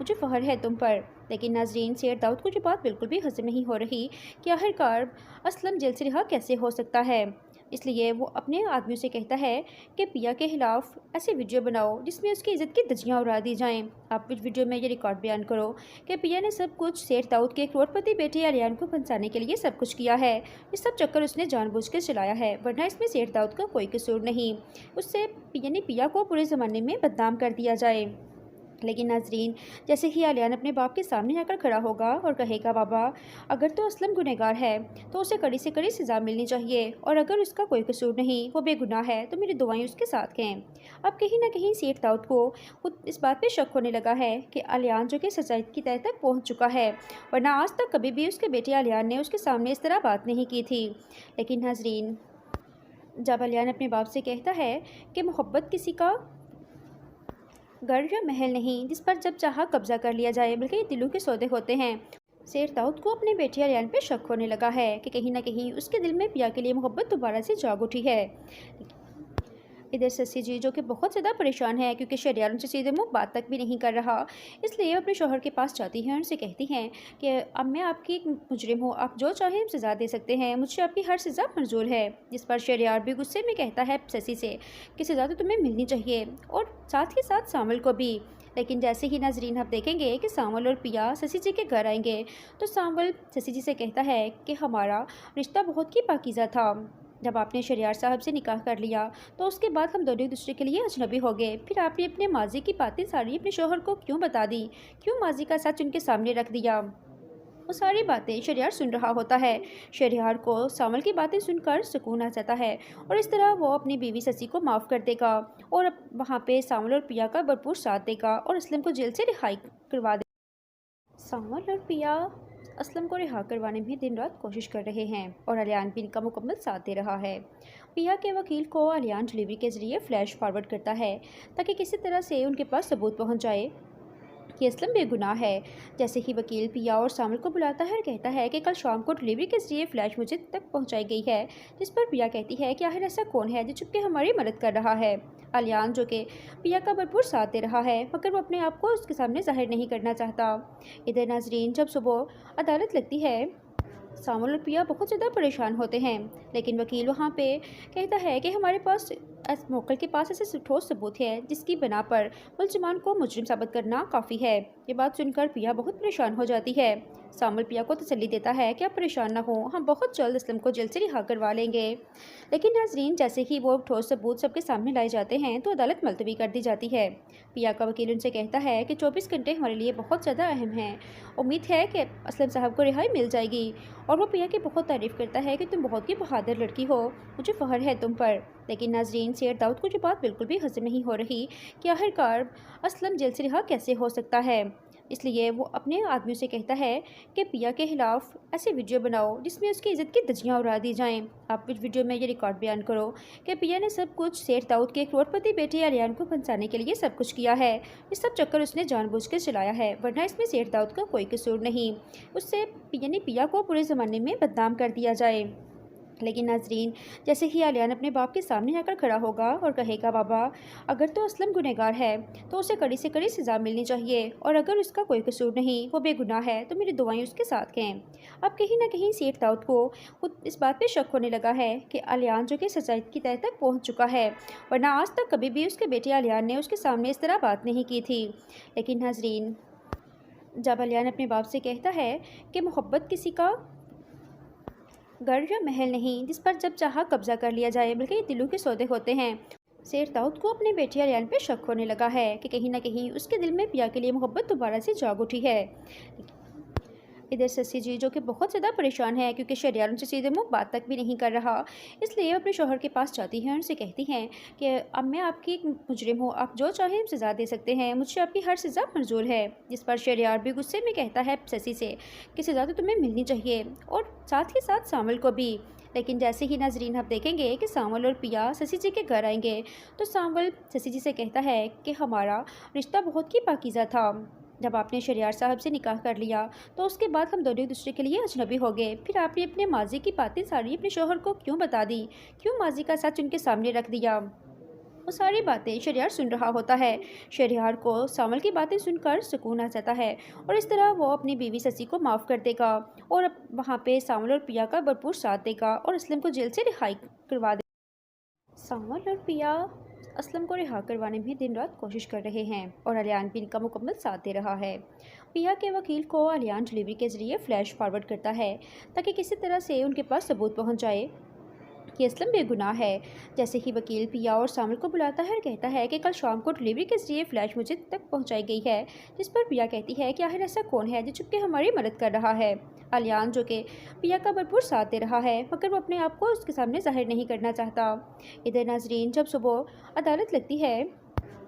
مجھے فخر ہے تم پر۔ لیکن ناظرین، سید داؤد کو یہ بات بالکل بھی ہضم نہیں ہو رہی کہ آخرکار اسلم جیل سے رہا کیسے ہو سکتا ہے۔ اس لیے وہ اپنے آدمیوں سے کہتا ہے کہ پیا کے خلاف ایسی ویڈیو بناؤ جس میں اس کی عزت کی دھجیاں اڑا دی جائیں۔ آپ اس ویڈیو میں یہ ریکارڈ بیان کرو کہ پیا نے سب کچھ سید داؤد کے کروڑ پتی بیٹے الیان کو پھنسانے کے لیے سب کچھ کیا ہے۔ یہ سب چکر اس نے جان بوجھ کر چلایا ہے، ورنہ اس میں سید داؤد کا کوئی قصور نہیں۔ اس سے پیا کو پورے زمانے میں بدنام کر دیا جائے۔ لیکن ناظرین، جیسے ہی الیان اپنے باپ کے سامنے آ کر کھڑا ہوگا اور کہے گا بابا، اگر تو اسلم گنہگار ہے تو اسے کڑی سے کڑی سزا ملنی چاہیے، اور اگر اس کا کوئی قصور نہیں، وہ بے گناہ ہے، تو میری دعائیں اس کے ساتھ ہیں۔ اب کہیں نہ کہیں سید داؤد کو خود اس بات پہ شک ہونے لگا ہے کہ الیان جو کہ سزا کی تہہ تک پہنچ چکا ہے، ورنہ آج تک کبھی بھی اس کے بیٹے الیان نے اس کے سامنے اس طرح بات نہیں کی تھی۔ لیکن ناظرین، جب الیان اپنے باپ سے کہتا ہے کہ محبت کسی کا گھر یا محل نہیں جس پر جب چاہا قبضہ کر لیا جائے، بلکہ یہ دلوں کے سودے ہوتے ہیں، سید داؤد کو اپنے بیٹے الیان پہ شک ہونے لگا ہے کہ کہیں نہ کہیں اس کے دل میں پیا کے لیے محبت دوبارہ سے جاگ اٹھی ہے۔ ادھر سسی جی جو کہ بہت زیادہ پریشان ہے کیونکہ شہریار ان سے سیدھے منہ بات تک بھی نہیں کر رہا، اس لیے اپنے شوہر کے پاس جاتی ہیں اور ان سے کہتی ہیں کہ اب میں آپ کی ایک مجرم ہوں، آپ جو چاہیں سزا دے سکتے ہیں، مجھے آپ کی ہر سزا منظور ہے۔ جس پر شہریار بھی غصے میں کہتا ہے سسی سے کہ سزا تو تمہیں ملنی چاہیے، اور ساتھ ہی ساتھ سامل کو بھی۔ لیکن جیسے ہی ناظرین آپ دیکھیں گے کہ سامول اور پیا سسی جی کے گھر آئیں گے تو سامول سسی جی سے کہتا ہے کہ ہمارا رشتہ بہت ہی پاکیزہ تھا۔ جب آپ نے شہریار صاحب سے نکاح کر لیا تو اس کے بعد ہم دونوں ایک دوسرے کے لیے اجنبی ہو گئے، پھر آپ نے اپنے ماضی کی باتیں ساری اپنے شوہر کو کیوں بتا دی، کیوں ماضی کا سچ ان کے سامنے رکھ دیا؟ وہ ساری باتیں شہریار سن رہا ہوتا ہے۔ شہریار کو سامل کی باتیں سن کر سکون آ جاتا ہے، اور اس طرح وہ اپنی بیوی سسی کو معاف کر دے گا اور وہاں پہ سامل اور پیا کا بھرپور ساتھ دے گا اور اسلم کو جیل سے رہائی کروا دے گا۔ سامل اور پیا اسلم کو رہا کروانے میں دن رات کوشش کر رہے ہیں، اور الیان بھی ان کا مکمل ساتھ دے رہا ہے۔ پیا کے وکیل کو الیان ڈیلیوری کے ذریعے فلیش فارورڈ کرتا ہے تاکہ کسی طرح سے ان کے پاس ثبوت پہنچ جائے کہ اسلم بے گناہ ہے۔ جیسے ہی وکیل پیا اور سامل کو بلاتا ہے اور کہتا ہے کہ کل شام کو ڈیلیوری کے ذریعے فلیش مجھے تک پہنچائی گئی ہے، جس پر پیا کہتی ہے کہ آخر ایسا کون ہے جو چھپ کے ہماری مدد کر رہا ہے؟ الیان جو کہ پیا کا بھرپور ساتھ دے رہا ہے، مگر وہ اپنے آپ کو اس کے سامنے ظاہر نہیں کرنا چاہتا۔ ادھر ناظرین، جب صبح عدالت لگتی ہے، سامول اور پیا بہت زیادہ پریشان ہوتے ہیں، لیکن وکیل وہاں پہ کہتا ہے کہ ہمارے پاس موکل کے پاس ایسے ٹھوس ثبوت ہے جس کی بنا پر ملزمان کو مجرم ثابت کرنا کافی ہے۔ یہ بات سن کر پیا بہت پریشان ہو جاتی ہے۔ سامول پیا کو تسلی دیتا ہے کہ آپ پریشان نہ ہوں، ہم بہت جلد اسلم کو جیل سے رہا کروا لیں گے۔ لیکن ناظرین، جیسے ہی وہ ٹھوس ثبوت سب کے سامنے لائے جاتے ہیں تو عدالت ملتوی کر دی جاتی ہے۔ پیا کا وکیل ان سے کہتا ہے کہ 24 گھنٹے ہمارے لیے بہت زیادہ اہم ہیں، امید ہے کہ اسلم صاحب کو رہائی مل جائے گی، اور وہ پیا کی بہت تعریف کرتا ہے کہ تم بہت ہی بہادر لڑکی ہو، مجھے فخر ہے تم پر۔ لیکن ناظرین، سید داؤد کو یہ بات بالکل بھی ہضم نہیں ہو رہی کہ آخرکار اسلم جیل سے رہا کیسے ہو سکتا ہے۔ اس لیے وہ اپنے آدمیوں سے کہتا ہے کہ پیا کے خلاف ایسی ویڈیو بناؤ جس میں اس کی عزت کی دھجیاں اڑا دی جائیں۔ آپ اس ویڈیو میں یہ ریکارڈ بیان کرو کہ پیا نے سب کچھ سید داؤد کے کروڑ پتی بیٹے الیان کو پھنسانے کے لیے سب کچھ کیا ہے۔ یہ سب چکر اس نے جان بوجھ کر چلایا ہے، ورنہ اس میں سید داؤد کا کوئی قصور نہیں۔ اس سے پیا کو پورے زمانے میں بدنام کر دیا جائے۔ لیکن ناظرین، جیسے ہی الیان اپنے باپ کے سامنے آ کر کھڑا ہوگا اور کہے گا بابا، اگر تو اسلم گنہگار ہے تو اسے کڑی سے کڑی سزا ملنی چاہیے، اور اگر اس کا کوئی قصور نہیں، وہ بے گناہ ہے، تو میری دعائیں اس کے ساتھ ہیں۔ اب کہیں نہ کہیں سید داؤد کو خود اس بات پہ شک ہونے لگا ہے کہ الیان جو کہ سزا کی تہہ تک پہنچ چکا ہے، ورنہ آج تک کبھی بھی اس کے بیٹے الیان نے اس کے سامنے اس طرح بات نہیں کی تھی۔ لیکن ناظرین، جب الیان اپنے باپ سے کہتا ہے کہ محبت کسی کا گھر یا محل نہیں جس پر جب چاہا قبضہ کر لیا جائے، بلکہ یہ دلوں کے سودے ہوتے ہیں، سید داؤد کو اپنے بیٹے الیان پہ شک ہونے لگا ہے کہ کہیں نہ کہیں اس کے دل میں پیا کے لیے محبت دوبارہ سے جاگ اٹھی ہے۔ ادھر سسی جی جو کہ بہت زیادہ پریشان ہے کیونکہ شہریار ان سے سیدھے منہ بات تک بھی نہیں کر رہا، اس لیے اپنے شوہر کے پاس جاتی ہیں اور ان سے کہتی ہیں کہ اب میں آپ کی ایک مجرم ہوں، آپ جو چاہیں سزا دے سکتے ہیں، مجھے آپ کی ہر سزا منظور ہے۔ جس پر شہریار بھی غصے میں کہتا ہے سسی سے کہ سزا تو تمہیں ملنی چاہیے، اور ساتھ ہی ساتھ سامل کو بھی۔ لیکن جیسے ہی ناظرین آپ دیکھیں گے کہ سامول اور پیا سسی جی کے گھر آئیں گے تو سامول سسی جی سے کہتا ہے کہ ہمارا رشتہ بہت ہی پاکیزہ تھا۔ جب آپ نے شہریار صاحب سے نکاح کر لیا تو اس کے بعد ہم دونوں ایک دوسرے کے لیے اجنبی ہو گئے، پھر آپ نے اپنے ماضی کی باتیں ساری اپنے شوہر کو کیوں بتا دی، کیوں ماضی کا سچ ان کے سامنے رکھ دیا؟ وہ ساری باتیں شہریار سن رہا ہوتا ہے۔ شہریار کو سامل کی باتیں سن کر سکون آ جاتا ہے اور اس طرح وہ اپنی بیوی سسی کو معاف کر دے گا اور وہاں پہ سامل اور پیا کا بھرپور ساتھ دے گا اور اسلم کو جیل سے رہائی کروا دے گا۔ سامل اور پیا اسلم کو رہا کروانے میں دن رات کوشش کر رہے ہیں اور الیان بھی ان کا مکمل ساتھ دے رہا ہے۔ پیا کے وکیل کو الیان ڈیلیوری کے ذریعے فلیش فارورڈ کرتا ہے تاکہ کسی طرح سے ان کے پاس ثبوت پہنچ جائے کہ اسلم بے گناہ ہے۔ جیسے ہی وکیل پیا اور سامل کو بلاتا ہے اور کہتا ہے کہ کل شام کو ڈیلیوری کے ذریعے فلیش مجھے تک پہنچائی گئی ہے، جس پر پیا کہتی ہے کہ آخر ایسا کون ہے جو چھپ کے ہماری مدد کر رہا ہے۔ الیان جو کہ پیا کا بھرپور ساتھ دے رہا ہے مگر وہ اپنے آپ کو اس کے سامنے ظاہر نہیں کرنا چاہتا۔ ادھر ناظرین، جب صبح عدالت لگتی ہے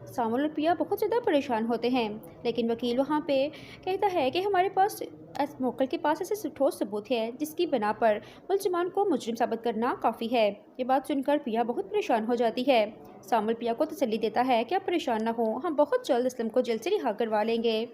سامل اور پیا بہت زیادہ پریشان ہوتے ہیں، لیکن وکیل وہاں پہ کہتا ہے کہ ہمارے پاس موکل کے پاس ایسے ٹھوس ثبوت ہے جس کی بنا پر ملزمان کو مجرم ثابت کرنا کافی ہے۔ یہ بات سن کر پیا بہت پریشان ہو جاتی ہے۔ سامل پیا کو تسلی دیتا ہے کہ آپ پریشان نہ ہوں، ہم بہت جلد اسلم کو جیل سے رہا کروا لیں گے۔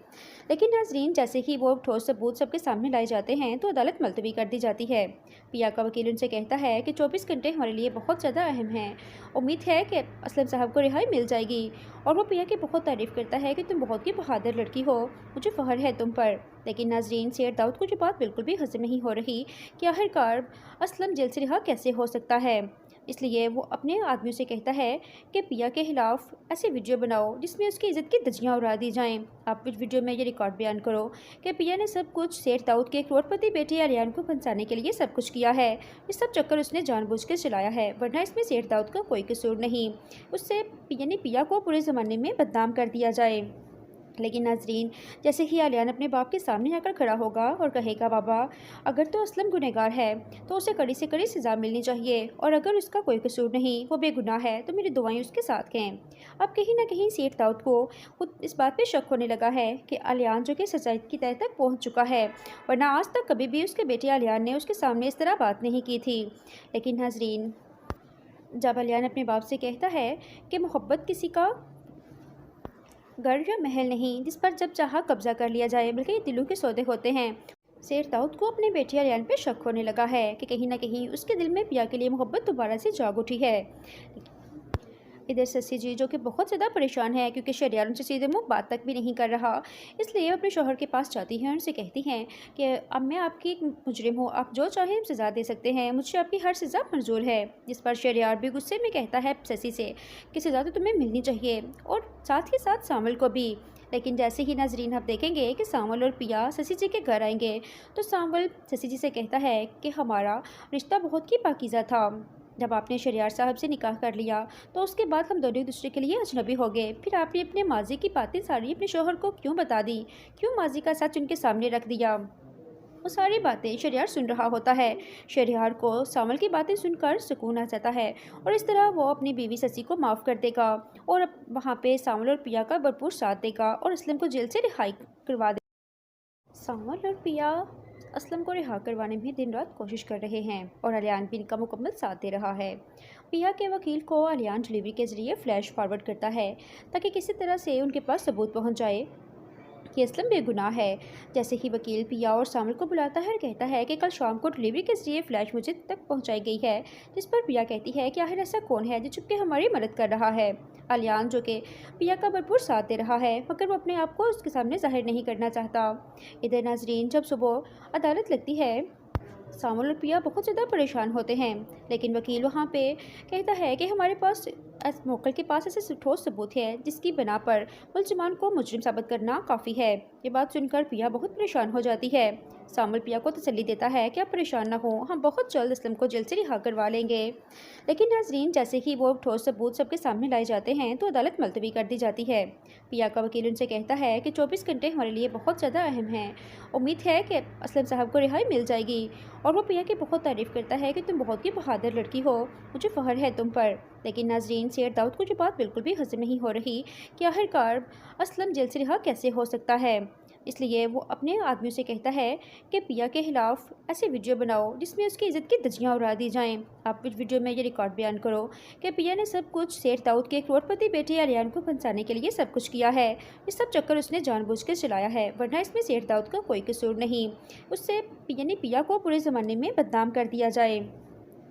لیکن ناظرین، جیسے ہی وہ ٹھوس ثبوت سب کے سامنے لائے جاتے ہیں تو عدالت ملتوی کر دی جاتی ہے۔ پیا کا وکیل ان سے کہتا ہے کہ 24 گھنٹے ہمارے لیے بہت زیادہ اہم ہیں، امید ہے کہ اسلم صاحب کو رہائی مل جائے گی، اور وہ پیا کی بہت تعریف کرتا ہے کہ تم بہت ہی بہادر لڑکی ہو، مجھے فخر ہے تم پر۔ لیکن ناظرین، سید داؤد کو جو بات بالکل بھی ہضم نہیں ہو رہی کہ آخرکار اسلم جیل سے رہا کیسے ہو سکتا ہے، اس لیے وہ اپنے آدمیوں سے کہتا ہے کہ پیا کے خلاف ایسے ویڈیو بناؤ جس میں اس کی عزت کی دھجیاں اڑا دی جائیں۔ آپ اس ویڈیو میں یہ ریکارڈ بیان کرو کہ پیا نے سب کچھ سید داؤد کے کروڑ پتی بیٹے الیان کو پھنسانے کے لیے سب کچھ کیا ہے، یہ سب چکر اس نے جان بوجھ کے چلایا ہے، ورنہ اس میں سید داؤد کا کوئی قصور نہیں، اس سے پیا کو پورے زمانے میں بدنام کر دیا جائے۔ لیکن ناظرین، جیسے ہی الیان اپنے باپ کے سامنے آ کر کھڑا ہوگا اور کہے گا بابا اگر تو اسلم گنہگار ہے تو اسے کڑی سے کڑی سزا ملنی چاہیے، اور اگر اس کا کوئی قصور نہیں، وہ بے گناہ ہے، تو میری دعائیں اس کے ساتھ ہیں۔ اب کہیں نہ کہیں سید داؤد کو خود اس بات پہ شک ہونے لگا ہے کہ الیان جو کہ سزا کی تہہ تک پہنچ چکا ہے، ورنہ آج تک کبھی بھی اس کے بیٹے الیان نے اس کے سامنے اس طرح بات نہیں کی تھی۔ لیکن ناظرین، جب الیان اپنے باپ سے کہتا ہے کہ محبت کسی کا گھر یا محل نہیں جس پر جب چاہا قبضہ کر لیا جائے، بلکہ یہ دلوں کے سودے ہوتے ہیں، سید داؤد کو اپنے بیٹے الیان پہ شک ہونے لگا ہے کہ کہیں نہ کہیں اس کے دل میں پیا کے لیے محبت دوبارہ سے جاگ اٹھی ہے۔ ادھر سسی جی جو کہ بہت زیادہ پریشان ہے کیونکہ شہریار ان سے سیدھے منہ بات تک بھی نہیں کر رہا، اس لیے اپنے شوہر کے پاس جاتی ہیں اور ان سے کہتی ہیں کہ اب میں آپ کی مجرم ہوں، آپ جو چاہیں سزا دے سکتے ہیں، مجھ سے آپ کی ہر سزا منظور ہے۔ جس پر شہریار بھی غصے میں کہتا ہے سسی سے کہ سزا تو تمہیں ملنی چاہیے، اور ساتھ ہی ساتھ سامل کو بھی۔ لیکن جیسے ہی ناظرین آپ دیکھیں گے کہ سامل اور پیا سسی جی کے گھر آئیں گے تو سامل سسی جی سے کہتا ہے کہ ہمارا رشتہ بہت ہی پاکیزہ تھا، جب آپ نے شہریار صاحب سے نکاح کر لیا تو اس کے بعد ہم دونوں ایک دوسرے کے لیے اجنبی ہو گئے، پھر آپ نے اپنے ماضی کی باتیں ساری اپنے شوہر کو کیوں بتا دی، کیوں ماضی کا سچ ان کے سامنے رکھ دیا؟ وہ ساری باتیں شہریار سن رہا ہوتا ہے۔ شہریار کو سامل کی باتیں سن کر سکون آ جاتا ہے اور اس طرح وہ اپنی بیوی سسی کو معاف کر دے گا اور وہاں پہ سامل اور پیا کا بھرپور ساتھ دے گا اور اسلم کو جیل سے رہائی کروا دے گا۔ سامل اور پیا اسلم کو رہا کروانے میں دن رات کوشش کر رہے ہیں اور الیان بھی ان کا مکمل ساتھ دے رہا ہے۔ پیا کے وکیل کو الیان ڈیلیوری کے ذریعے فلیش فارورڈ کرتا ہے تاکہ کسی طرح سے ان کے پاس ثبوت پہنچ جائے کہ اسلم بے گناہ ہے۔ جیسے ہی وکیل پیا اور سامل کو بلاتا ہے اور کہتا ہے کہ کل شام کو ڈیلیوری کے ذریعے فلیش مجھے تک پہنچائی گئی ہے، جس پر پیا کہتی ہے کہ آخر ایسا کون ہے جو چھپ کے ہماری مدد کر رہا ہے۔ الیان جو کہ پیا کا بھرپور ساتھ دے رہا ہے مگر وہ اپنے آپ کو اس کے سامنے ظاہر نہیں کرنا چاہتا۔ ادھر ناظرین، جب صبح عدالت لگتی ہے سامل اور پیا بہت زیادہ پریشان ہوتے ہیں، لیکن وکیل وہاں پہ کہتا ہے کہ ہمارے پاس موکل کے پاس ایسے ٹھوس ثبوت ہے جس کی بنا پر ملزمان کو مجرم ثابت کرنا کافی ہے۔ یہ بات سن کر پیا بہت پریشان ہو جاتی ہے۔ سامل پیا کو تسلی دیتا ہے کہ آپ پریشان نہ ہوں، ہم بہت جلد اسلم کو جیل سے رہا کروا لیں گے۔ لیکن ناظرین، جیسے ہی وہ ٹھوس ثبوت سب کے سامنے لائے جاتے ہیں تو عدالت ملتوی کر دی جاتی ہے۔ پیا کا وکیل ان سے کہتا ہے کہ 24 گھنٹے ہمارے لیے بہت زیادہ اہم ہیں، امید ہے کہ اسلم صاحب کو رہائی مل جائے گی، اور وہ پیا کی بہت تعریف کرتا ہے کہ تم بہت ہی بہادر لڑکی ہو، مجھے فخر ہے تم پر۔ لیکن ناظرین، سید داؤد کو جو بات بالکل بھی ہضم نہیں ہو رہی کہ آخرکار اسلم جیل سے رہا کیسے ہو سکتا ہے، اس لیے وہ اپنے آدمیوں سے کہتا ہے کہ پیا کے خلاف ایسے ویڈیو بناؤ جس میں اس کی عزت کی دھجیاں اڑا دی جائیں۔ آپ اس ویڈیو میں یہ ریکارڈ بیان کرو کہ پیا نے سب کچھ سید داؤد کے کروڑ پتی بیٹے الیان کو پھنسانے کے لیے سب کچھ کیا ہے، یہ سب چکر اس نے جان بوجھ کے چلایا ہے، ورنہ اس میں سید داؤد کا کوئی قصور نہیں، اس سے پیا کو پورے زمانے میں بدنام کر دیا جائے۔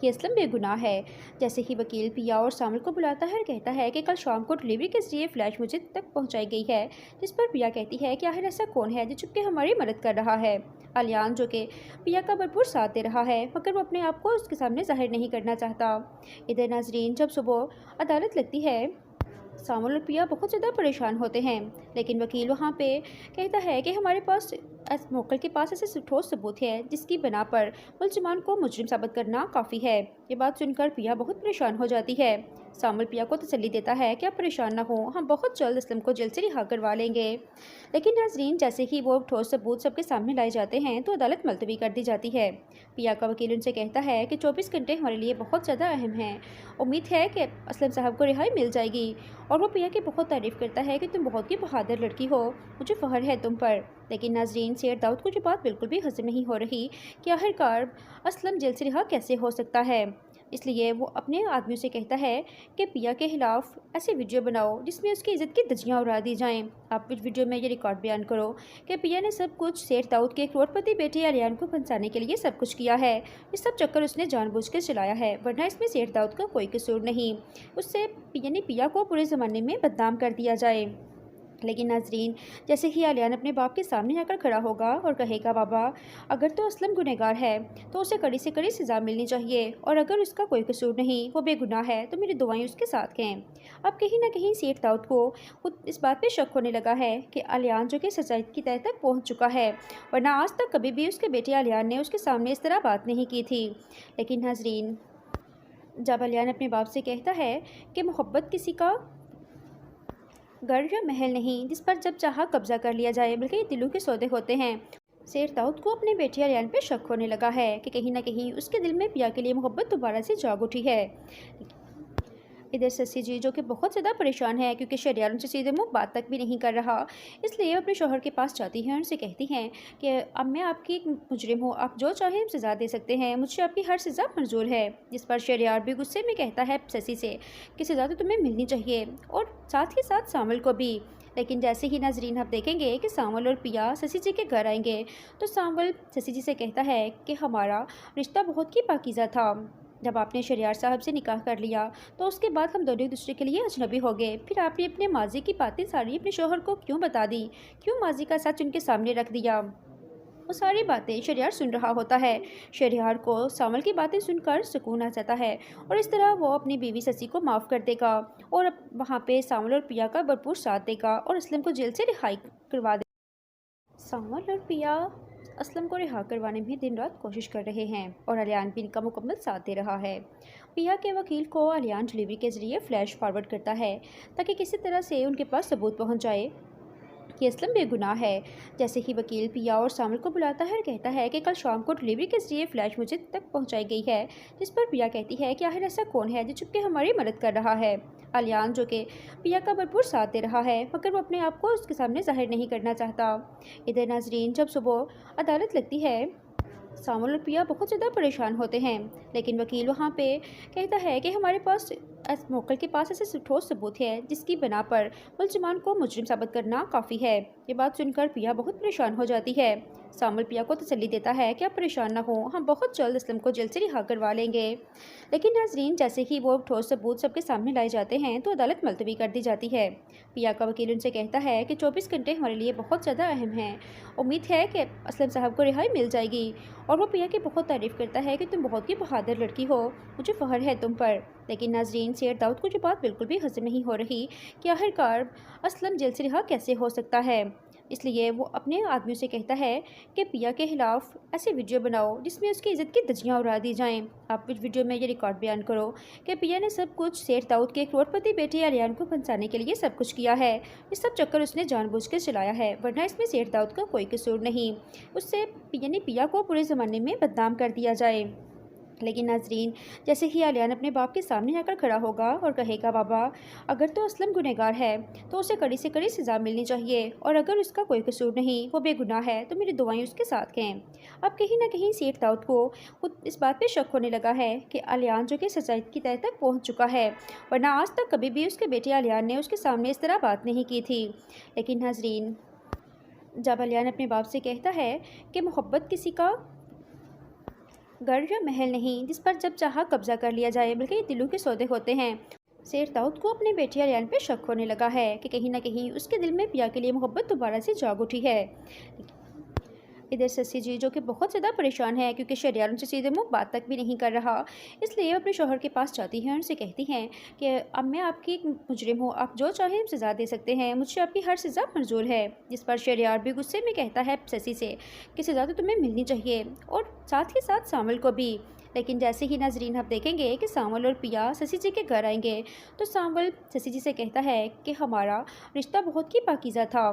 کہ اسلم بے گناہ ہے۔ جیسے ہی وکیل پیا اور سامل کو بلاتا ہے اور کہتا ہے کہ کل شام کو ڈلیوری کے ذریعے فلیش مجھے تک پہنچائی گئی ہے، جس پر پیا کہتی ہے کہ آخر ایسا کون ہے جو چھپ کے ہماری مدد کر رہا ہے۔ الیان جو کہ پیا کا بھرپور ساتھ دے رہا ہے مگر وہ اپنے آپ کو اس کے سامنے ظاہر نہیں کرنا چاہتا۔ ادھر ناظرین جب صبح عدالت لگتی ہے، سامول اور پیا بہت زیادہ پریشان ہوتے ہیں، لیکن وکیل وہاں پہ کہتا ہے کہ ہمارے پاس موکل کے پاس ایسے ٹھوس ثبوت ہے جس کی بنا پر ملزمان کو مجرم ثابت کرنا کافی ہے۔ یہ بات سن کر پیا بہت پریشان ہو جاتی ہے۔ سامول پیا کو تسلی دیتا ہے کہ آپ پریشان نہ ہوں، ہم بہت جلد اسلم کو جیل سے رہا کروا لیں گے۔ لیکن ناظرین جیسے ہی وہ ٹھوس ثبوت سب کے سامنے لائے جاتے ہیں تو عدالت ملتوی کر دی جاتی ہے۔ پیا کا وکیل ان سے کہتا ہے کہ 24 گھنٹے ہمارے لیے بہت زیادہ اہم ہیں، امید ہے کہ اسلم صاحب کو رہائی مل جائے گی، اور وہ پیا کی بہت تعریف کرتا ہے کہ تم بہت ہی بہادر لڑکی ہو، مجھے فخر ہے تم پر۔ لیکن ناظرین سید داؤد کو یہ بات بالکل بھی ہضم نہیں ہو رہی کہ آخرکار اسلم جیل سے رہا کیسے ہو سکتا ہے۔ اس لیے وہ اپنے آدمیوں سے کہتا ہے کہ پیا کے خلاف ایسے ویڈیو بناؤ جس میں اس کی عزت کی دھجیاں اڑا دی جائیں۔ آپ اس ویڈیو میں یہ ریکارڈ بیان کرو کہ پیا نے سب کچھ سید داؤد کے کروڑ پتی بیٹے الیان کو پھنسانے کے لیے سب کچھ کیا ہے۔ یہ سب چکر اس نے جان بوجھ کر چلایا ہے، ورنہ اس میں سید داؤد کا کوئی قصور نہیں، اس سے یعنی پیا کو پورے زمانے میں بدنام کر دیا جائے۔ لیکن ناظرین جیسے ہی الیان اپنے باپ کے سامنے آ کر کھڑا ہوگا اور کہے گا بابا اگر تو اسلم گنہگار ہے تو اسے کڑی سے کڑی سزا ملنی چاہیے، اور اگر اس کا کوئی قصور نہیں، وہ بے گناہ ہے، تو میری دعائیں اس کے ساتھ ہیں۔ اب کہیں نہ کہیں سید داؤد کو خود اس بات پہ شک ہونے لگا ہے کہ الیان جو کہ سزا کی تہہ تک پہنچ چکا ہے، ورنہ آج تک کبھی بھی اس کے بیٹے الیان نے اس کے سامنے اس طرح بات نہیں کی تھی۔ لیکن ناظرین جب الیان اپنے باپ سے کہتا ہے کہ محبت کسی کا گھر یا محل نہیں جس پر جب چاہا قبضہ کر لیا جائے، بلکہ یہ دلوں کے سودے ہوتے ہیں، سید داؤد کو اپنے بیٹے الیان پہ شک ہونے لگا ہے کہ کہیں نہ کہیں اس کے دل میں پیا کے لیے محبت دوبارہ سے جاگ اٹھی ہے۔ ادھر سسی جی جو کہ بہت زیادہ پریشان ہے کیونکہ شہریار ان سے سیدھے منہ بات تک بھی نہیں کر رہا، اس لیے اپنے شوہر کے پاس جاتی ہیں اور ان سے کہتی ہیں کہ اب میں آپ کی ایک مجرم ہوں، آپ جو چاہیں سزا دے سکتے ہیں، مجھے آپ کی ہر سزا منظور ہے۔ جس پر شہریار بھی غصے میں کہتا ہے سسی سے کہ سزا تو تمہیں ملنی چاہیے، اور ساتھ ہی ساتھ سامل کو بھی۔ لیکن جیسے ہی ناظرین آپ دیکھیں گے کہ سامل اور پیا سسی جی کے گھر آئیں گے تو سامل سسی جی سے کہتا ہے کہ ہمارا رشتہ بہت ہی پاکیزہ تھا، جب آپ نے شہریار صاحب سے نکاح کر لیا تو اس کے بعد ہم دونوں ایک دوسرے کے لیے اجنبی ہو گئے، پھر آپ نے اپنے ماضی کی باتیں ساری اپنے شوہر کو کیوں بتا دی، کیوں ماضی کا سچ ان کے سامنے رکھ دیا؟ وہ ساری باتیں شہریار سن رہا ہوتا ہے۔ شہریار کو سامل کی باتیں سن کر سکون آ جاتا ہے، اور اس طرح وہ اپنی بیوی سسی کو معاف کر دے گا اور وہاں پہ سامل اور پیا کا بھرپور ساتھ دے گا اور اسلم کو جیل سے رہائی کروا دے گا۔ سامل اور پیا اسلم کو رہا کروانے میں دن رات کوشش کر رہے ہیں، اور الیان بھی ان کا مکمل ساتھ دے رہا ہے۔ پیا کے وکیل کو الیان ڈلیوری کے ذریعے فلیش فارورڈ کرتا ہے تاکہ کسی طرح سے ان کے پاس ثبوت پہنچ جائے کہ اسلم بے گناہ ہے۔ جیسے ہی وکیل پیا اور سامل کو بلاتا ہے اور کہتا ہے کہ کل شام کو ڈلیوری کے ذریعے فلیش مجھے تک پہنچائی گئی ہے، جس پر پیا کہتی ہے کہ آخر ایسا کون ہے جو چھپ کے ہماری مدد کر رہا ہے۔ الیان جو کہ پیا کا بھرپور ساتھ دے رہا ہے مگر وہ اپنے آپ کو اس کے سامنے ظاہر نہیں کرنا چاہتا۔ ادھر ناظرین جب صبح عدالت لگتی ہے، سامول اور پیا بہت زیادہ پریشان ہوتے ہیں، لیکن وکیل وہاں پہ کہتا ہے کہ ہمارے پاس موکل کے پاس ایسے ٹھوس ثبوت ہے جس کی بنا پر ملزمان کو مجرم ثابت کرنا کافی ہے۔ یہ بات سن کر پیا بہت پریشان ہو جاتی ہے۔ سامول پیا کو تسلی دیتا ہے کہ آپ پریشان نہ ہوں، ہم بہت جلد اسلم کو جیل سے رہا کروا لیں گے۔ لیکن ناظرین جیسے ہی وہ ٹھوس ثبوت سب کے سامنے لائے جاتے ہیں تو عدالت ملتوی کر دی جاتی ہے۔ پیا کا وکیل ان سے کہتا ہے کہ 24 گھنٹے ہمارے لیے بہت زیادہ اہم ہیں، امید ہے کہ اسلم صاحب کو رہائی مل جائے گی، اور وہ پیا کی بہت تعریف کرتا ہے کہ تم بہت ہی بہادر لڑکی ہو، مجھے فخر ہے تم پر۔ لیکن ناظرین سید داؤد کو یہ بات بالکل بھی ہضم نہیں ہو رہی کہ آخرکار اسلم جیل سے رہا کیسے ہو سکتا ہے۔ اس لیے وہ اپنے آدمیوں سے کہتا ہے کہ پیا کے خلاف ایسے ویڈیو بناؤ جس میں اس کی عزت کی دھجیاں اڑا دی جائیں۔ آپ اس ویڈیو میں یہ ریکارڈ بیان کرو کہ پیا نے سب کچھ سید داؤد کے کروڑ پتی بیٹے الیان کو پھنسانے کے لیے سب کچھ کیا ہے۔ یہ سب چکر اس نے جان بوجھ کر چلایا ہے، ورنہ اس میں سید داؤد کا کوئی قصور نہیں، اس سے یعنی پیا کو پورے زمانے میں بدنام کر دیا جائے۔ لیکن ناظرین جیسے ہی الیان اپنے باپ کے سامنے آ کر کھڑا ہوگا اور کہے گا بابا اگر تو اسلم گنہگار ہے تو اسے کڑی سے کڑی سزا ملنی چاہیے، اور اگر اس کا کوئی قصور نہیں، وہ بے گناہ ہے، تو میری دعائیں اس کے ساتھ ہیں۔ اب کہیں نہ کہیں سید داؤد کو خود اس بات پہ شک ہونے لگا ہے کہ الیان جو کہ سزا کی تہہ تک پہنچ چکا ہے، ورنہ آج تک کبھی بھی اس کے بیٹے الیان نے اس کے سامنے اس طرح بات نہیں کی تھی۔ لیکن ناظرین جب الیان اپنے باپ سے کہتا ہے کہ محبت کسی کا گھر یا محل نہیں جس پر جب چاہا قبضہ کر لیا جائے، بلکہ یہ دلوں کے سودے ہوتے ہیں۔ سیر داؤد کو اپنے بیٹی آریان پہ شک ہونے لگا ہے کہ کہیں نہ کہیں اس کے دل میں پیا کے لیے محبت دوبارہ سے جاگ اٹھی ہے۔ ادھر سسی جی جو کہ بہت زیادہ پریشان ہے کیونکہ شہریار ان سے سیدھے منہ بات تک بھی نہیں کر رہا، اس لیے اپنے شوہر کے پاس جاتی ہیں اور ان سے کہتی ہیں کہ اب میں آپ کی ایک مجرم ہوں، آپ جو چاہیں سزا دے سکتے ہیں، مجھ سے آپ کی ہر سزا منظور ہے۔ جس پر شہریار بھی غصے میں کہتا ہے سسی سے کہ سزا تو تمہیں ملنی چاہیے اور ساتھ ہی ساتھ سامل کو بھی۔ لیکن جیسے ہی ناظرین آپ دیکھیں گے کہ سامول اور پیا سسی جی کے گھر آئیں گے تو سامول سسی جی سے کہتا ہے کہ ہمارا رشتہ بہت ہی پاکیزہ تھا،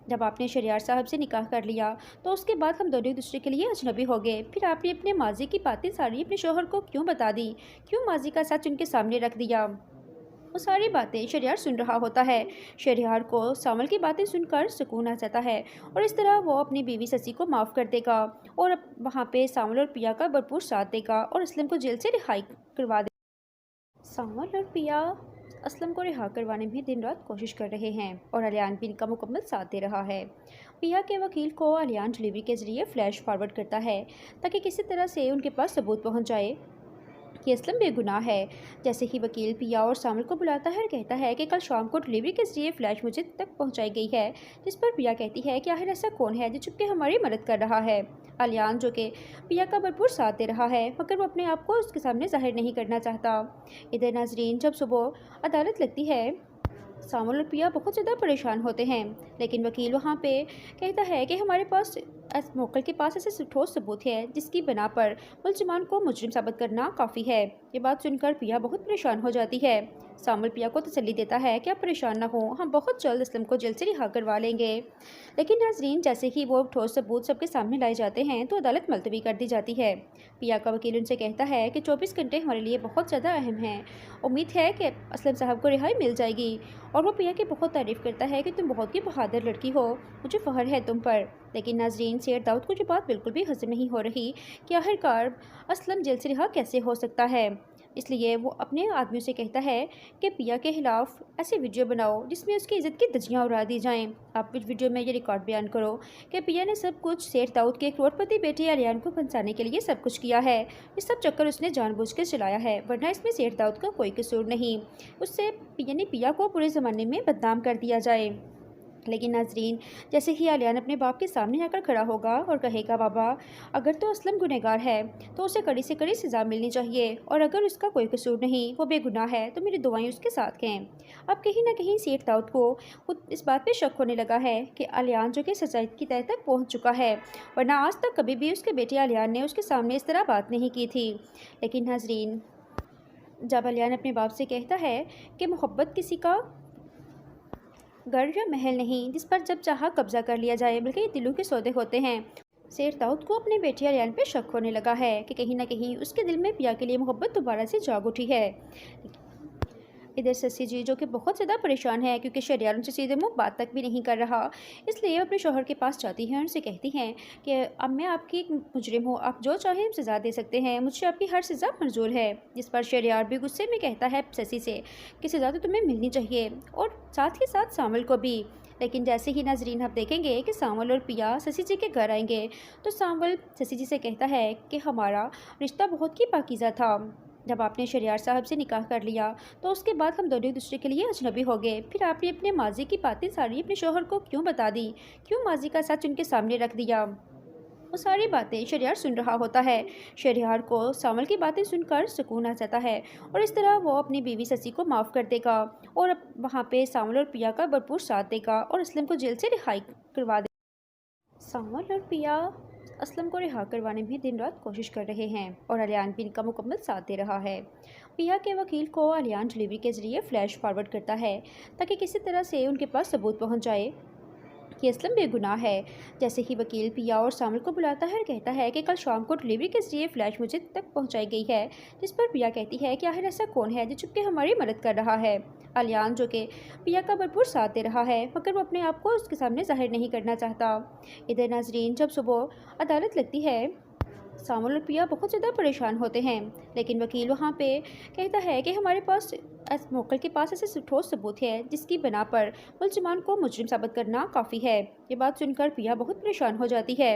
جب آپ نے شہریار صاحب سے نکاح کر لیا تو اس کے بعد ہم دونوں ایک دوسرے کے لیے اجنبی ہو گئے، پھر آپ نے اپنے ماضی کی باتیں ساری اپنے شوہر کو کیوں بتا دی، کیوں ماضی کا سچ ان کے سامنے رکھ دیا؟ وہ ساری باتیں شہریار سن رہا ہوتا ہے۔ شہریار کو سامل کی باتیں سن کر سکون آ جاتا ہے اور اس طرح وہ اپنی بیوی سسی کو معاف کر دے گا اور وہاں پہ سامل اور پیا کا بھرپور ساتھ دے گا اور اسلم کو جیل سے رہائی کروا دے گا۔ سامل اور پیا اسلم کو رہا کروانے میں دن رات کوشش کر رہے ہیں اور الیان بھی ان کا مکمل ساتھ دے رہا ہے۔ پیا کے وکیل کو الیان ڈلیوری کے ذریعے فلیش فارورڈ کرتا ہے تاکہ کسی طرح سے ان کے پاس ثبوت پہنچ جائے کہ اسلم بے گناہ ہے۔ جیسے ہی وکیل پیا اور سامل کو بلاتا ہے اور کہتا ہے کہ کل شام کو ڈلیوری کے ذریعے فلیش مجھے تک پہنچائی گئی ہے، جس پر پیا کہتی ہے کہ آخر ایسا کون ہے جو چھپ کے ہماری مدد کر رہا ہے؟ الیان جو کہ پیا کا بھرپور ساتھ دے رہا ہے مگر وہ اپنے آپ کو اس کے سامنے ظاہر نہیں کرنا چاہتا۔ ادھر ناظرین جب صبح عدالت لگتی ہے، سامول اور پیا بہت زیادہ پریشان ہوتے ہیں، لیکن وکیل وہاں پہ کہتا ہے کہ ہمارے پاس موکل کے پاس ایسے ٹھوس ثبوت ہے جس کی بنا پر ملزمان کو مجرم ثابت کرنا کافی ہے۔ یہ بات سن کر پیا بہت پریشان ہو جاتی ہے۔ سامول پیا کو تسلی دیتا ہے کہ آپ پریشان نہ ہوں، ہم بہت جلد اسلم کو جیل سے رہا کروا لیں گے۔ لیکن ناظرین جیسے ہی وہ ٹھوس ثبوت سب کے سامنے لائے جاتے ہیں تو عدالت ملتوی کر دی جاتی ہے۔ پیا کا وکیل ان سے کہتا ہے کہ 24 گھنٹے ہمارے لیے بہت زیادہ اہم ہیں، امید ہے کہ اسلم صاحب کو رہائی مل جائے گی، اور وہ پیا کی بہت تعریف کرتا ہے کہ تم بہت ہی بہادر لڑکی ہو، مجھے فخر ہے تم پر۔ لیکن ناظرین سیر داؤد کو جو بات بالکل بھی ہضم نہیں ہو رہی کہ آخرکار اسلم جیل سے رہا کیسے ہو سکتا ہے، اس لیے وہ اپنے آدمیوں سے کہتا ہے کہ پیا کے خلاف ایسی ویڈیو بناؤ جس میں اس کی عزت کی دھجیاں اڑا دی جائیں۔ آپ اس ویڈیو میں یہ ریکارڈ بیان کرو کہ پیا نے سب کچھ سیر داؤد کے کروڑ پتی بیٹی آریان کو پھنسانے کے لیے سب کچھ کیا ہے، یہ سب چکر اس نے جان بوجھ کے چلایا ہے، ورنہ اس میں سیر داؤد کا کوئی قصور نہیں، اس سے یعنی پیا کو پورے زمانے میں بدنام کر دیا جائے۔ لیکن ناظرین جیسے ہی الیان اپنے باپ کے سامنے آ کر کھڑا ہوگا اور کہے گا بابا اگر تو اسلم گنہگار ہے تو اسے کڑی سے کڑی سزا ملنی چاہیے، اور اگر اس کا کوئی قصور نہیں، وہ بے گناہ ہے، تو میری دعائیں اس کے ساتھ ہیں۔ اب کہیں نہ کہیں سیر داؤد کو خود اس بات پہ شک ہونے لگا ہے کہ الیان جو کہ سزا کی تہہ تک پہنچ چکا ہے، ورنہ آج تک کبھی بھی اس کے بیٹے الیان نے اس کے سامنے اس طرح بات نہیں کی تھی۔ لیکن ناظرین جب الیان اپنے باپ سے کہتا ہے کہ محبت کسی کا گھر یا محل نہیں جس پر جب چاہا قبضہ کر لیا جائے، بلکہ یہ دلوں کے سودے ہوتے ہیں، سیر داؤد کو اپنے بیٹی آریان پہ شک ہونے لگا ہے کہ کہیں نہ کہیں اس کے دل میں پیا کے لیے محبت دوبارہ سے جاگ اٹھی ہے۔ ادھر سسی جی جو کہ بہت زیادہ پریشان ہے کیونکہ شہریار ان سے سیدھے منہ بات تک بھی نہیں کر رہا، اس لیے اپنے شوہر کے پاس جاتی ہیں اور ان سے کہتی ہیں کہ اب میں آپ کی ایک مجرم ہوں، آپ جو چاہیں سزا دے سکتے ہیں، مجھ سے آپ کی ہر سزا منظور ہے۔ جس پر شہریار بھی غصے میں کہتا ہے سسی سے کہ سزا تو تمہیں ملنی چاہیے اور ساتھ ہی ساتھ سامل کو بھی۔ لیکن جیسے ہی ناظرین آپ دیکھیں گے کہ سامول اور پیا سسی جی کے گھر آئیں گے تو سامول سسی جی سے کہتا ہے کہ ہمارا رشتہ بہت ہی پاکیزہ تھا، جب آپ نے شہریار صاحب سے نکاح کر لیا تو اس کے بعد ہم دونوں ایک دوسرے کے لیے اجنبی ہو گئے، پھر آپ نے اپنے ماضی کی باتیں ساری اپنے شوہر کو کیوں بتا دی، کیوں ماضی کا سچ ان کے سامنے رکھ دیا؟ وہ ساری باتیں شہریار سن رہا ہوتا ہے۔ شہریار کو سامل کی باتیں سن کر سکون آ جاتا ہے اور اس طرح وہ اپنی بیوی سسی کو معاف کر دے گا اور وہاں پہ سامل اور پیا کا بھرپور ساتھ دے گا اور اسلم کو جیل سے رہائی کروا دے گا۔ سامل اور پیا اسلم کو رہا کروانے میں دن رات کوشش کر رہے ہیں اور الیان بھی ان کا مکمل ساتھ دے رہا ہے۔ پیا کے وکیل کو الیان ڈلیوری کے ذریعے فلیش فارورڈ کرتا ہے تاکہ کسی طرح سے ان کے پاس ثبوت پہنچ جائے کہ اسلم بے گناہ ہے۔ جیسے ہی وکیل پیا اور سامل کو بلاتا ہے اور کہتا ہے کہ کل شام کو ڈلیوری کے ذریعے فلیش مجھے تک پہنچائی گئی ہے، جس پر پیا کہتی ہے کہ آخر ایسا کون ہے جو چھپ کے ہماری مدد کر رہا ہے؟ الیان جو کہ پیا کا بھرپور ساتھ دے رہا ہے مگر وہ اپنے آپ کو اس کے سامنے ظاہر نہیں کرنا چاہتا۔ ادھر ناظرین جب صبح عدالت لگتی ہے، سامول اور پیا بہت زیادہ پریشان ہوتے ہیں، لیکن وکیل وہاں پہ کہتا ہے کہ ہمارے پاس موکل کے پاس ایسے ٹھوس ثبوت ہے جس کی بنا پر ملزمان کو مجرم ثابت کرنا کافی ہے۔ یہ بات سن کر پیا بہت پریشان ہو جاتی ہے۔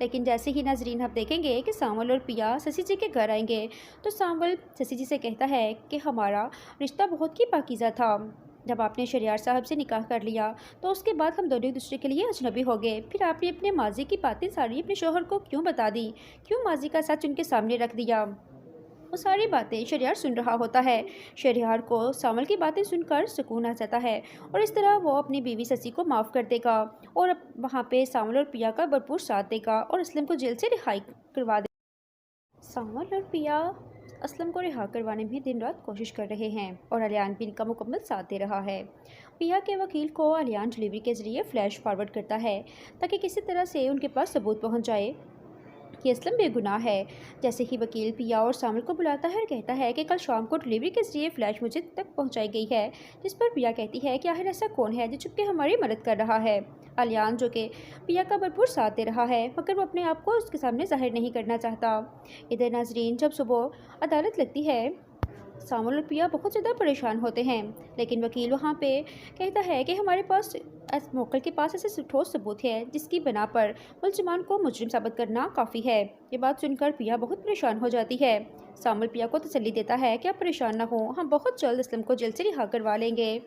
لیکن جیسے ہی ناظرین آپ دیکھیں گے کہ سانول اور پیا سسی جی کے گھر آئیں گے تو سانول سسی جی سے کہتا ہے کہ ہمارا رشتہ بہت ہی پاکیزہ تھا، جب آپ نے شہریار صاحب سے نکاح کر لیا تو اس کے بعد ہم دونوں ایک دوسرے کے لیے اجنبی ہو گئے، پھر آپ نے اپنے ماضی کی باتیں ساری اپنے شوہر کو کیوں بتا دی، کیوں ماضی کا سچ ان کے سامنے رکھ دیا؟ وہ ساری باتیں شہریار سن رہا ہوتا ہے۔ شہریار کو سانول کی باتیں سن کر سکون آ جاتا ہے اور اس طرح وہ اپنی بیوی سسی کو معاف کر دے گا اور وہاں پہ سانول اور پیا کا بھرپور ساتھ دے گا اور اسلم کو جیل سے رہائی کروا دے گا۔ سانول اور پیا اسلم کو رہا کروانے میں دن رات کوشش کر رہے ہیں اور الیان بھی ان کا مکمل ساتھ دے رہا ہے۔ پیا کے وکیل کو الیان ڈیلیوری کے ذریعے فلیش فارورڈ کرتا ہے تاکہ کسی طرح سے ان کے پاس ثبوت پہنچ جائے کہ اسلم بے گناہ ہے۔ جیسے ہی وکیل پیا اور سانول کو بلاتا ہے اور کہتا ہے کہ کل شام کو ڈیلیوری کے ذریعے فلیش مجھے تک پہنچائی گئی ہے، جس پر پیا کہتی ہے کہ آخر ایسا کون ہے جو چھپ کے ہماری مدد کر رہا ہے؟ الیان جو کہ پیا کا بھرپور ساتھ دے رہا ہے مگر وہ اپنے آپ کو اس کے سامنے ظاہر نہیں کرنا چاہتا۔ ادھر ناظرین جب صبح عدالت لگتی ہے سانول اور پیا بہت زیادہ پریشان ہوتے ہیں، لیکن وکیل وہاں پہ کہتا ہے کہ ہمارے پاس موکل کے پاس ایسے ٹھوس ثبوت ہے جس کی بنا پر ملزمان کو مجرم ثابت کرنا کافی ہے۔ یہ بات سن کر پیا بہت پریشان ہو جاتی ہے۔ سانول پیا کو تسلی دیتا ہے کہ آپ پریشان نہ ہوں، ہم بہت جلد اسلم کو جیل سے رہا کروا لیں گے۔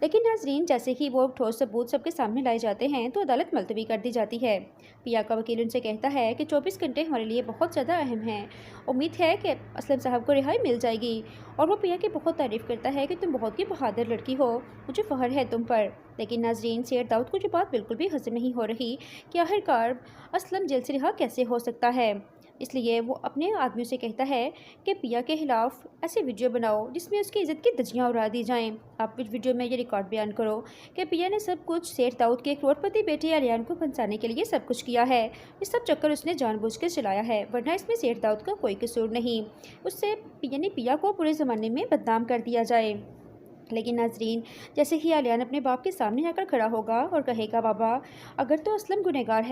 لیکن ناظرین جیسے ہی وہ ٹھوس ثبوت سب کے سامنے لائے جاتے ہیں تو عدالت ملتوی کر دی جاتی ہے۔ پیا کا وکیل ان سے کہتا ہے کہ 24 گھنٹے ہمارے لیے بہت زیادہ اہم ہیں، امید ہے کہ اسلم صاحب کو رہائی مل جائے گی، اور وہ پیا کی بہت تعریف کرتا ہے کہ تم بہت ہی بہادر لڑکی ہو، مجھے فخر ہے تم پر۔ لیکن ناظرین سید داؤد کو یہ بات بالکل بھی ہضم نہیں ہو رہی کہ آخرکار اسلم جیل سے رہا کیسے ہو سکتا ہے، اس لیے وہ اپنے آدمیوں سے کہتا ہے کہ پیا کے خلاف ایسے ویڈیو بناؤ جس میں اس کی عزت کی دھجیاں اڑا دی جائیں۔ آپ اس ویڈیو میں یہ ریکارڈ بیان کرو کہ پیا نے سب کچھ سید داؤد کے کروڑ پتی بیٹے الیان کو پھنسانے کے لیے سب کچھ کیا ہے، یہ سب چکر اس نے جان بوجھ کر چلایا ہے، ورنہ اس میں سید داؤد کا کوئی قصور نہیں، اس سے یعنی پیا کو پورے زمانے میں بدنام کر دیا جائے۔ لیکن ناظرین جیسے ہی الیان اپنے باپ کے سامنے آ کر کھڑا ہوگا اور کہے گا بابا اگر تو اسلم گنہگار ہے